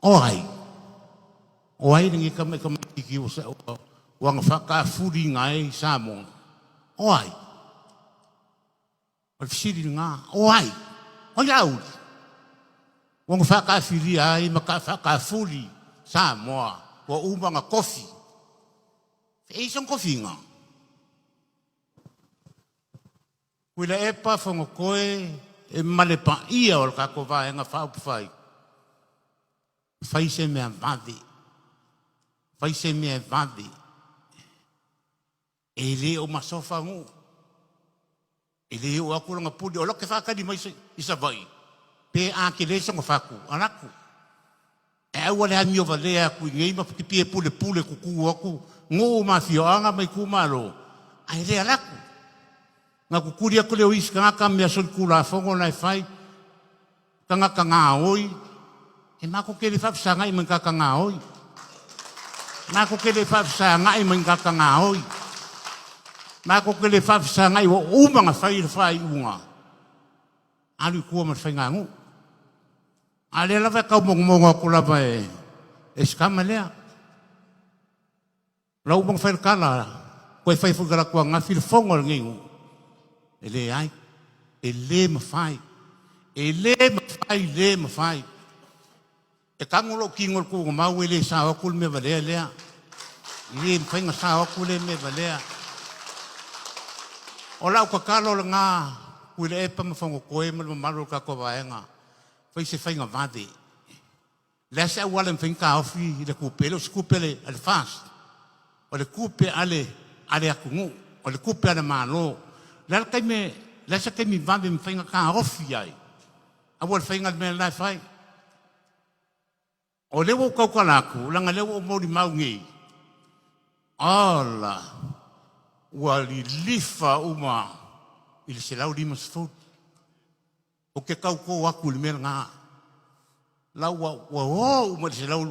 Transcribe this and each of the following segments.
Oai. Oai ningi kame ki o sa wanga whakafuri ngai Samoa. Oai. O fisiri ngā. Oai. Oai auri. Wanga whakafiri ai maka whakafuri Samoa. Wa umanga kofi. Eison kofi ngā. Kuila epa whanga koe e malepa ia o kako vaenga whaupuwhai. Whai se mea vade. Whai se mea vade. E le o masofa ngu. E le o aku langa pudi. O loke whakari mai isa vai. Pe a ke le songa whaku. Anaku. E au ale hangi o valea aku i ngei mapuki pie pule pule kuku aku. Ngō mafio anga mai kumaro. Ai le alaku. Ngā kukuri aku leo isi ka ngaka mea soli kula whongo nai whai. Ka ngaka ngā oi. E mako ke le whapsanga i mangaka ngā oi. Mako ke le whapsanga i mangaka ngā oi. Mako ke le whapsanga i wa umanga whai whai unga. Alu kua mat whai ngā ngu. A le lawa kau mongonga ko lawa e skama lea. Lau bang whai kala. Koe whai whugara kua ngā while whongo ngingu. E le ai. E le mawhai. E le mawhai, le mawhai. E kangolo kingol ko mau e le sa okul me valea lea. Le mawhainga sa okul me valea. O lau kakalo la ngā. Kuile epa mawhango koe ma maro kako vaenga. Whai se whainga vade. Lea se awale mwhainga Taofi i le kupele. O se kupele ale fast. O le kupe ale akungu. O le kupe ale malo. Lea kai me, lea sa kai mi vade mwhainga Taofi ai. Awa le whainga me lai whai. O lewa o kaukalaku, langa lewa o mori mau ngei. Ala. Ua li lifa uma. Ili se lau lima sefut. O ke kauko aku li mea ngā. Lau wa o uma li se lau.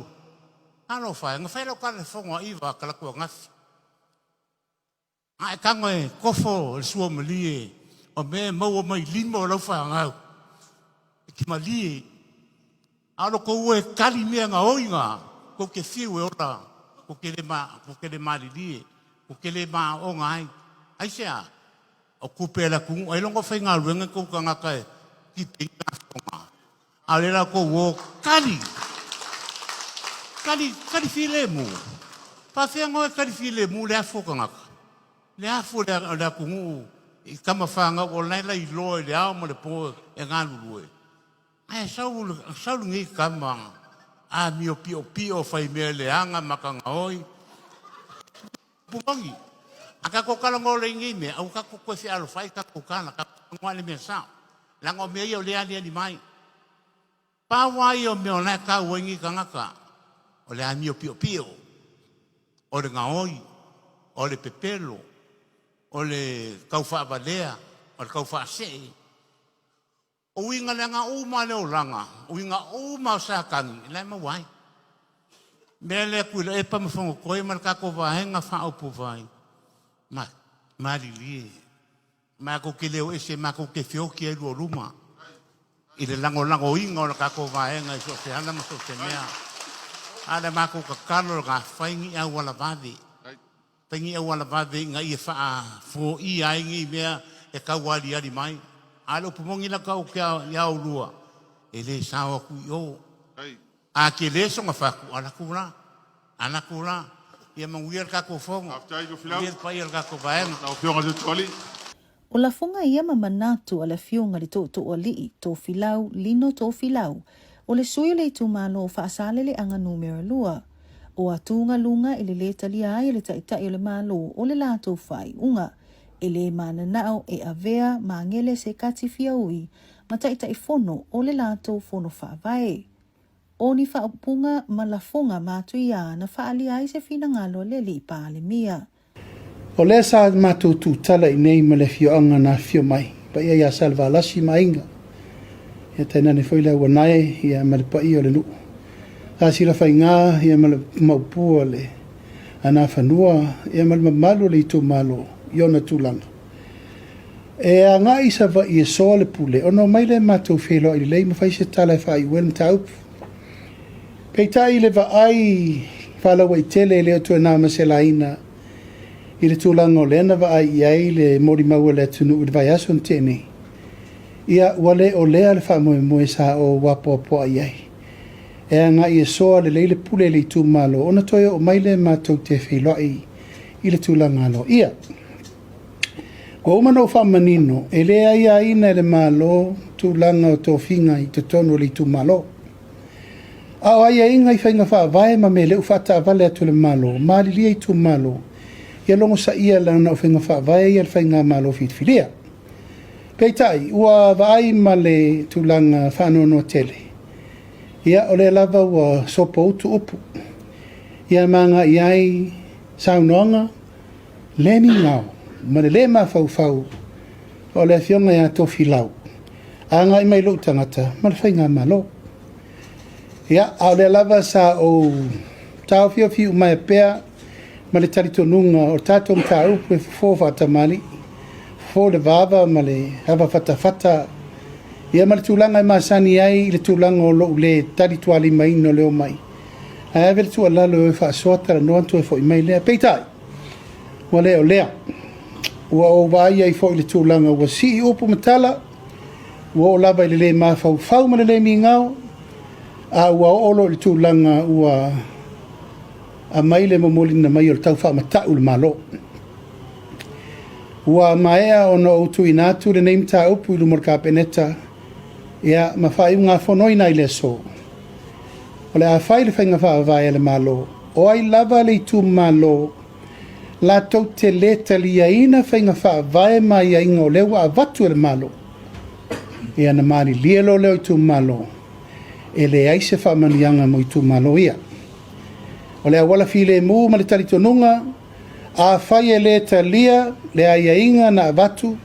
Ano whai, ngā whai lau kare whonga iwa kalakua ngafi. A e kango e kofo le sua malie. O me maua mai lima o lau whai ngau. E ki malie. Ano ko ue kali mea ngā oinga. Ko ke whiu e ora. Ko ke le marilie. Ko ke le maa o ngai. Ayesha. O kupe la kungu, ai longo whai ngā ruenga kou ka ngaka e ki pinga whonga. A lera kou o kari. Kari while mu. Pawhia ngoe kari while mu lea whoka ngaka. Lea who lea kungu i kama whanga o naila i loe le ao ma le po e ngā lulue. Ai saulu ngi kama a mio pio whai mea le anga maka ngaoi. Pumangi. Aka ko kala ngole ngi me au ka ko se alo fai ka ko kana ka ngale me sa la ngo me yo le ali ni mai pa wa yo me ona ka wengi ka ngaka o le amio pio o le ngaoi o le pepelo o le kaufa valea o le kaufa se o winga le nga uma le olanga o winga uma sa kan le ma wai me le ku le pa mo fongo ko ma ka ko va henga fa o pu vai Ma lilie. Ma ko ke leo ese ma ko ke fio ki e lua luma. I le lango inga o na kako vaenga i so se hana ma so se mea. Ada ma ko ka kalo ka whaingi au wala vade. Whaingi au wala vade nga i e wha fo i aingi mea e kau wali ari mai. Alo pumongi la kau ke au lua. E le sawa ku i o. A ke le so nga whaku anakura. Ia manguia kako fongo. Ia pai kako vaenga. Na fionga de toli. O la fonga ia manatu ala fionga li to oli to filau lino to filau. O le sui le tu malo Faasaleleaga numero 2. O atunga lunga ile le talia ai le taita ile malo o le lato fai unga. Ele mananao e avea mangele se kati fiaui. Mataita i fono o le lato fono whaavae. O ni whaapunga ma la fonga matuia na whaali ai se fina ngalo le li paale mia. O le sa matu tu tala i nei ma le fioanga na fio mai. Pa ia ia salva lasi mainga. Ia taina ne whaila wanae ia ma le pai o le nuu. Ta sila whai ngā ia ma le maupua le ana whanua ia ma le mamalu le itu malo iona tūlanga. E a ngā isa wa i e soa le pule. Ono mai le matu whilo i lei ma whai se tala e whai uel mtaupu. Peitai le vaai whalawa I tele leo tua nā maselaina I le tūlanga o lena vaai iai le mori maua le tunu I vai aso tēnei. Ia wale o lea le whamoe moe sa o wapoapoa iai. E anga I soa le leile pule le tū malo ona toia o maile mātou te whiloi I le tūlanga alo. Ia. Ko umano whamanino e lea ia ina le malo tūlanga o tō whinga I te tono le tū malo. Au ai inga I whainga whaavae ma me leu whata avale atu le malo, maali lia I tu malo. Ia longo sa ia lana o whainga whaavae ia le whainga malo whitwhiria. Peitai, ua vaai ma le tūlanga whanono tele. Ia o le lava ua sopo utu upu. Ia manga iai saunonga, le mi ngau, ma le ma fau o le fionga ia tofi lau. Anga I mai lo tangata, ma le whainga malo. Ia, au le lava sa o Taofi o fiu mai pea ma le taritonunga o tātou mta upu e fufo whatamani, fufo le vava ma le hava whatawhata. Ia ma le tūlanga I masani ai I le tūlanga o loo le tarituali mai no leo mai. A ave le tua lalo e whaasota la noantu e fo I mai lea. Peitai, wa leo lea. Ua o vai ai fo I le tūlanga ua si I upu matala, ua o lava I le mawhau fau ma le mi ngau, a ua olo le tūlanga ua a maile mamoli na mai o le tau whaamatau le malo. Ua maea o no utu inatu le neimta upu I lumor ka peneta ia ma whai unga whanoi nai le so. O le a whai le whainga whaavai le malo. O ai lava le tu malo la tau te le talia ina whainga whaavai mai a inga o lewa a vatu le malo. Ia na maari lielo leo I tu malo. E le Ayesha faamanuiaga mo I tu malo ia. O le awala file mu ma le talitonunga, a whai e le talia, le aiainga na avatu,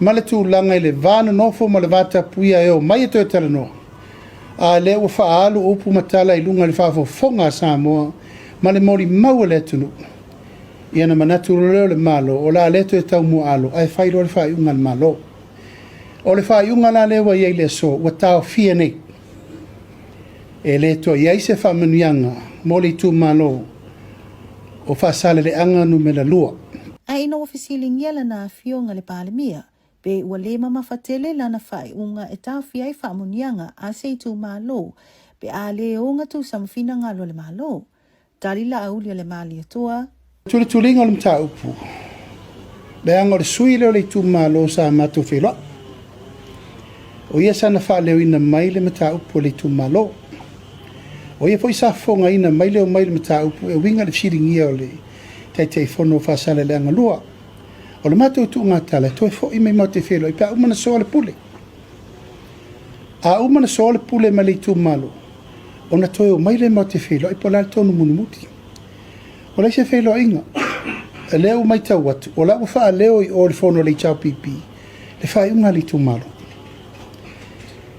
ma le tūlanga I le vāna nofo ma le vata puia e o mai e toi talanoa. A le ua whaalu upu matala I lunga le whaafofonga a Samoa, ma le mori maua le tunu. Ia na manatu leo le malo, o la le toi tau mua alo, ai whai lo le whaiunga le malo. O le whaiunga la lewa iei le so, ua Taofi nei. E le to iai se faamanuiaga mo le tu malo o Faasaleleaga numela lua. A ina ofisilingia lana fionga le palemia, pe ua le mamafatele lana whaiunga e Taofi ai faamanuiaga a se tu malo, pe a le onga tu samfina ngalo le malo. Tali la aulia le mali atua. Tule tulinga o le mta upu. Le anga o le sui leo le tu malo sa matu whiloa. O ia sana whaaleo ina mai le mta upu le tu malo. O ia foi sa fonga ina mai leo mai le mta upu e winga le firingia o le tei fono Faasaleleaga lua. O le matou tu ngatala toi fo I mai mate felo I pa umana soa le pule. A umana soa le pule ma le tu malo. Ona toi o mai le mate felo I pola tonu munumuti. O le se felo inga. E leo mai tau atu. O la ufa leo I o le fono le chao pipi. Le fai unga le tu malo.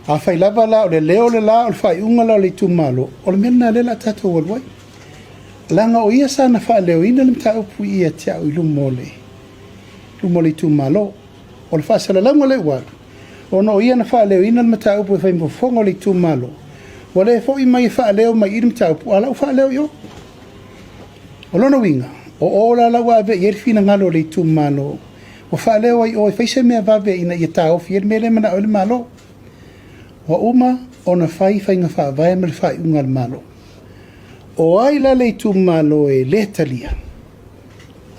A fai lava la o le leo le la o le fai unga la o le tu malo. O le mena le la tato walwai. Langa o ia sana fai leo ina le mta upu ia tiao I lumo le tu malo. O le Faasaleleaga le walu. O no ia na fai leo ina le mta upu e fai mfofonga o le tu malo. O le fo I mai fai leo mai I le mta upu. Ala u fai leo yo. O lona winga. O la wa ave ieri fina ngalo le tu malo. O fai leo ai o e fai se mea vave ina ia Taofi ieri mele mana o le malo. Wa uma ona fai whainga whaavai ma le whaiunga le malo. O ai la le tu malo e le talia.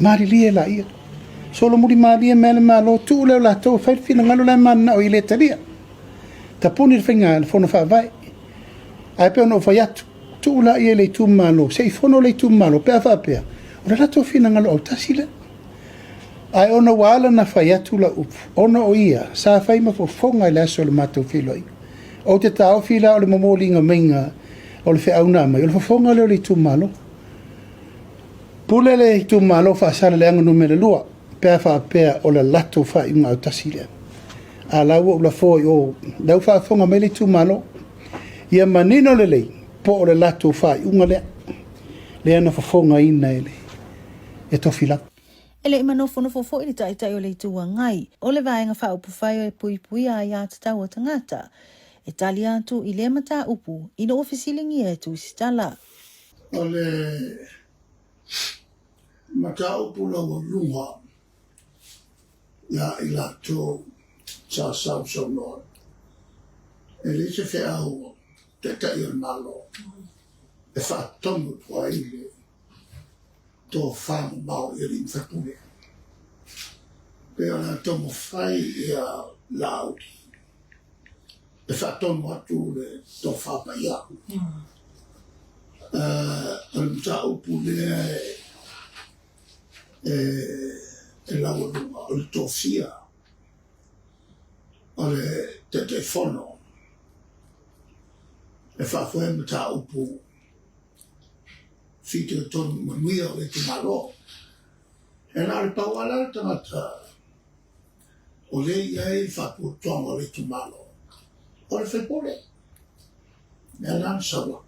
Mari lia la ia. Solo muri maria me le malo tu leo la tau whai fina ngalo la mana o I le talia. Ta puni le whainga le fono whaavai. Ai peo no whai atu. Tu la ia le tu malo. Se I fono le tu malo. Pea whaapea. O la tau fina ngalo au tasile. Ai ona wala na whai atu la upu. Ona o ia. Sa whai ma fofonga I le aso le matou whiloi. O te Taofi la o le momolinga mainga o le whiauna mai. O le whafonga leo le tu malo. Pule le tu malo Faasaleleaga numela lua. Pea whaapea o le lato whaiunga au tasile. A lau o la foi o lau whaafonga mai le tu malo. Ia manino le lei. Po o le lato whaiunga lea. Lea na whafonga ina ele. E tofila. Ele imanofo I le taitai o le tua ngai. O le vaenga whaupufai o e pui a ia tatau o tangata. e tali atu I le mata upu ina ofisilingi e tu sitala. Ole mata upu lawa lunga ya ila to sa so no. Ele se fe au te ta il malo. E fa tongu tua ile to fama mau ili mfakune. Pe ona tomo fai ia laudi. E fa tongu atu le to fama ia. Al mta upu le e lawa lunga o tofia. Ole te fono. E fa fue mta upu fito ton manuia o te malo. E nā le pauala le tangata o le iai fa pu tonga o te malo. O le whepore. Mea nā sawa.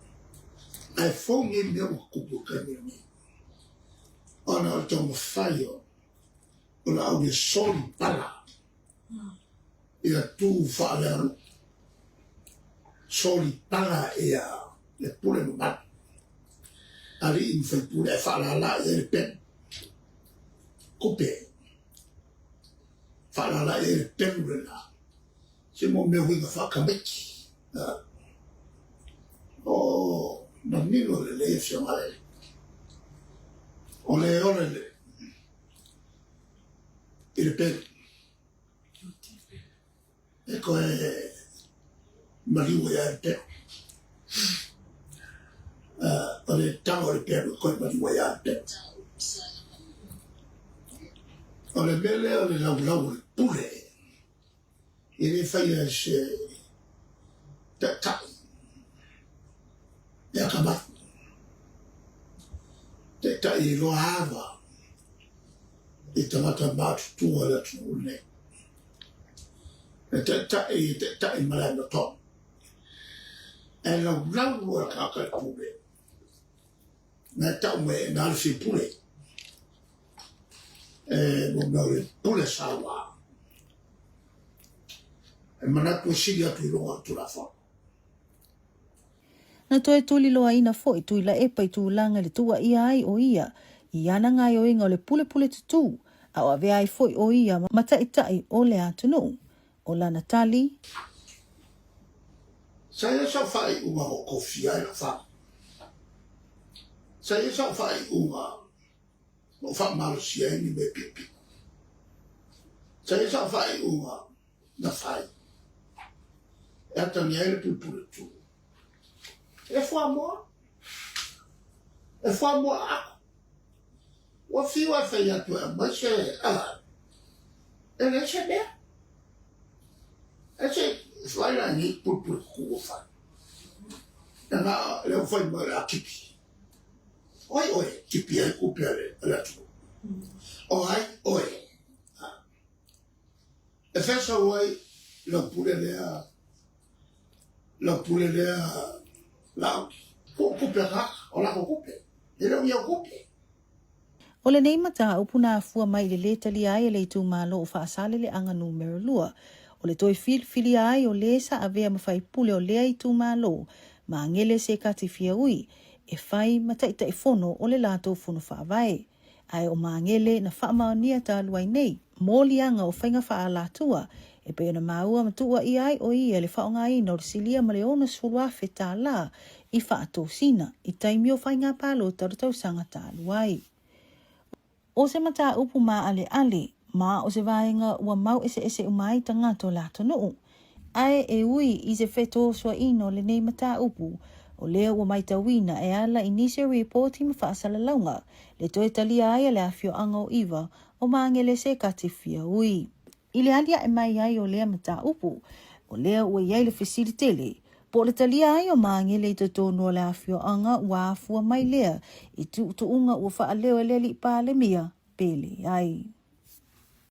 Ai fongi mea kupu kani. Ona o tonga whaio o la au le soli pala. Ia Tuufaatasia. Soli pala ia le pule no matu. Ali in whaipule e whaalala e le pen. Kupe. Whaalala e le pen rena. Se mo mea winga whakameki. O na nilo le le fia mai. O le ole le. I le pen. E koe maliwa ia le pen. O le tango le pen koe maliwa ia le pen. O le mele o le lau le pule. I le whaia se te tai. Ia kamatu. Te tai I loa hava. I tamata matu tua le tūne. Te tai malai na tō. E lau ua kākai pule. Nā tau me nā le pule. E mo ngau le pule sawa. E manatu sili atu I longa tu la wha. Na toe tuli loa ina fo I tui la epa I tūlanga le tua ia ai o ia. I ana ngai o inga o le pule tutu. Au ave ai fo o ia matai o le atunu. O la Natali. Saya sa whai unga o kofi ai la wha. Saya sa whai unga o faamanuiaga ni me pipi. Saya sa whai unga na whai. E atani ai le pulpule tu. E wha moa. E wha moa ako. Wa fiwa whai atu e maise ala. E le se mea. E se whaila ni pulpule kua whai. E ngā leo whai mara a kipi. Oi, kipi ai kupia le atu. Oi. E whesa oi, la pule lea, la kupia ka, o la kupe. E leo ia kupe. O le nei mata upuna afua mai le tali ai le tu malo o Faasaleleaga numero 2. O le toi fili ai o le sa avea mawhai pule o lea I tu malo. Ma ngele se katifia ui. E whai mataita fono o le lato fono whaavai. Ai o maangele na faamanuiaga luai nei. Mōlianga o whainga whaalatua. E pe ona maua matua I ai o ia le whaonga ina o silia miliona suruafe tā la. I whaatosina. I taimi o whainga palo taratau sanga tā luai. O se mata upu ma ale. Ma o se vaenga ua mau ese umai tangato lato nuu. Ai e ui I se feto sua ino le nei mata upu. O lea ua maitawina e ala inise reporti ma Faasaleleaga. Le toe talia ai le afio anga o iwa o maangele se katifia ui. I le alia e mai ai o lea mata upu. O lea ua iai le fesilitele. Po le talia ai o maangele I totono le afio anga ua afua mai lea. I tuunga ua faa leo e leli pa le mia pele ai.